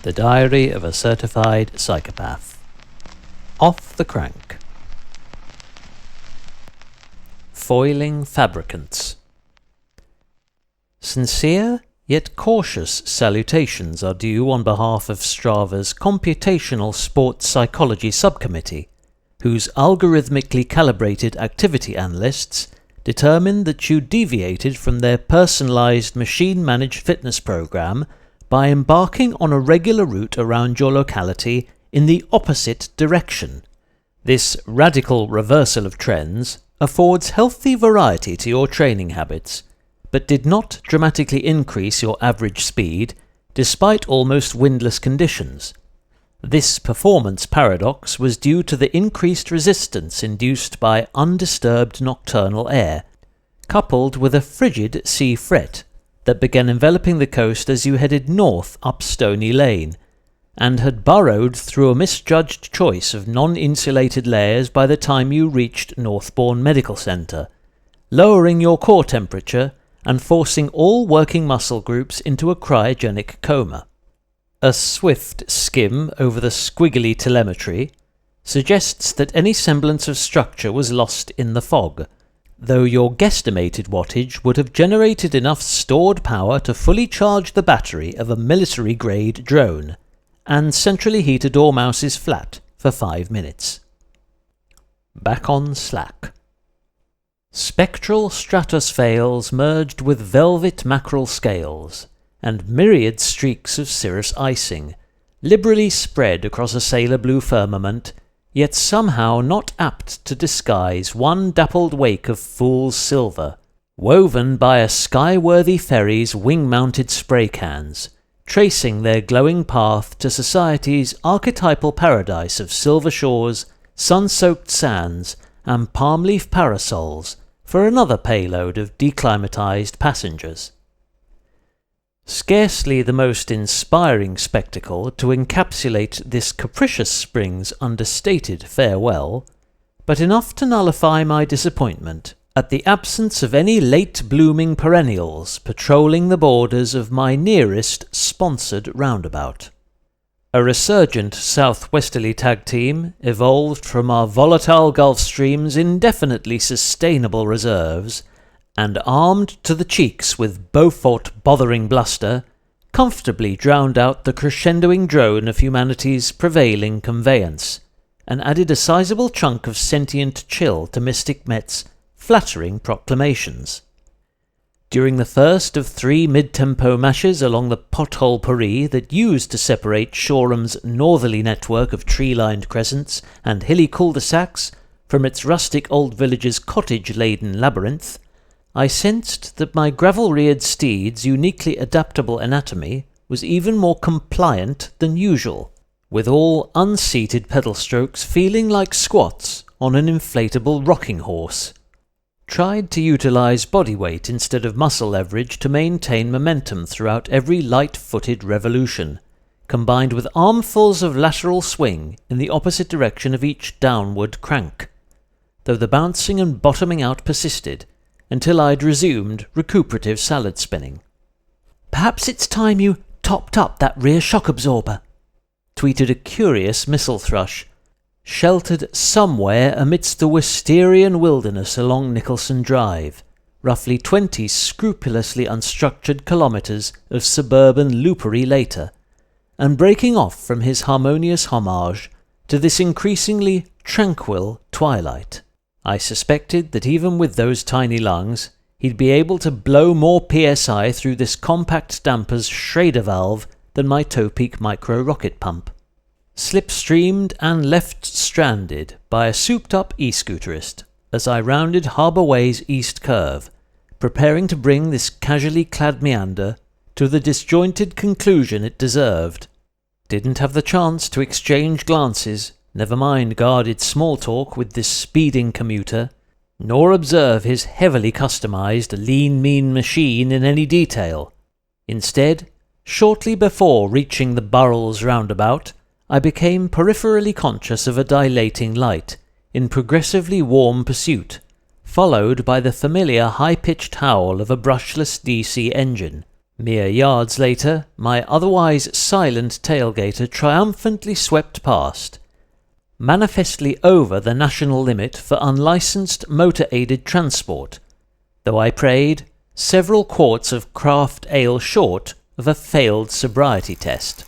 The Diary of a Certified Psychopath. Off the crank. Foiling fabricants. Sincere yet cautious salutations are due on behalf of Strava's Computational Sports Psychology Subcommittee, whose algorithmically calibrated activity analysts determined that you deviated from their personalized machine-managed fitness program by embarking on a regular route around your locality in the opposite direction. This radical reversal of trends affords healthy variety to your training habits, but did not dramatically increase your average speed despite almost windless conditions. This performance paradox was due to the increased resistance induced by undisturbed nocturnal air, coupled with a frigid sea fret that began enveloping the coast as you headed north up Stony Lane, and had burrowed through a misjudged choice of non-insulated layers by the time you reached Northbourne Medical Centre, lowering your core temperature and forcing all working muscle groups into a cryogenic coma. A swift skim over the squiggly telemetry suggests that any semblance of structure was lost in the fog, though your guesstimated wattage would have generated enough stored power to fully charge the battery of a military-grade drone, and centrally heat a dormouse's flat for 5 minutes. Back on Slack. Spectral stratospheles merged with velvet mackerel scales, and myriad streaks of cirrus icing, liberally spread across a sailor blue firmament, yet somehow not apt to disguise one dappled wake of fool's silver, woven by a sky-worthy ferry's wing-mounted spray cans, tracing their glowing path to society's archetypal paradise of silver shores, sun-soaked sands, and palm-leaf parasols for another payload of declimatized passengers. Scarcely the most inspiring spectacle to encapsulate this capricious spring's understated farewell, but enough to nullify my disappointment at the absence of any late-blooming perennials patrolling the borders of my nearest sponsored roundabout. A resurgent southwesterly tag team, evolved from our volatile Gulf Stream's indefinitely sustainable reserves, and armed to the cheeks with Beaufort bothering bluster, comfortably drowned out the crescendoing drone of humanity's prevailing conveyance, and added a sizable chunk of sentient chill to Mystic Met's flattering proclamations. During the first of 3 mid-tempo mashes along the pothole Paris that used to separate Shoreham's northerly network of tree-lined crescents and hilly cul-de-sacs from its rustic old village's cottage-laden labyrinth, I sensed that my gravel-reared steed's uniquely adaptable anatomy was even more compliant than usual, with all unseated pedal strokes feeling like squats on an inflatable rocking horse. Tried to utilize body weight instead of muscle leverage to maintain momentum throughout every light-footed revolution, combined with armfuls of lateral swing in the opposite direction of each downward crank, though the bouncing and bottoming out persisted until I'd resumed recuperative salad spinning. "Perhaps it's time you topped up that rear shock absorber," tweeted a curious missile thrush, sheltered somewhere amidst the Wisterian wilderness along Nicholson Drive, roughly 20 scrupulously unstructured kilometres of suburban loopery later, and breaking off from his harmonious homage to this increasingly tranquil twilight. I suspected that even with those tiny lungs, he'd be able to blow more PSI through this compact damper's Schrader valve than my Topeak micro-rocket pump. Slipstreamed and left stranded by a souped-up e-scooterist as I rounded Harbour Way's east curve, preparing to bring this casually clad meander to the disjointed conclusion it deserved. Didn't have the chance to exchange glances, never mind guarded small talk with this speeding commuter, nor observe his heavily customized lean mean machine in any detail. Instead, shortly before reaching the Burrells roundabout, I became peripherally conscious of a dilating light, in progressively warm pursuit, followed by the familiar high-pitched howl of a brushless DC engine, Mere yards later, my otherwise silent tailgater triumphantly swept past, manifestly over the national limit for unlicensed motor-aided transport, though I prayed several quarts of craft ale short of a failed sobriety test.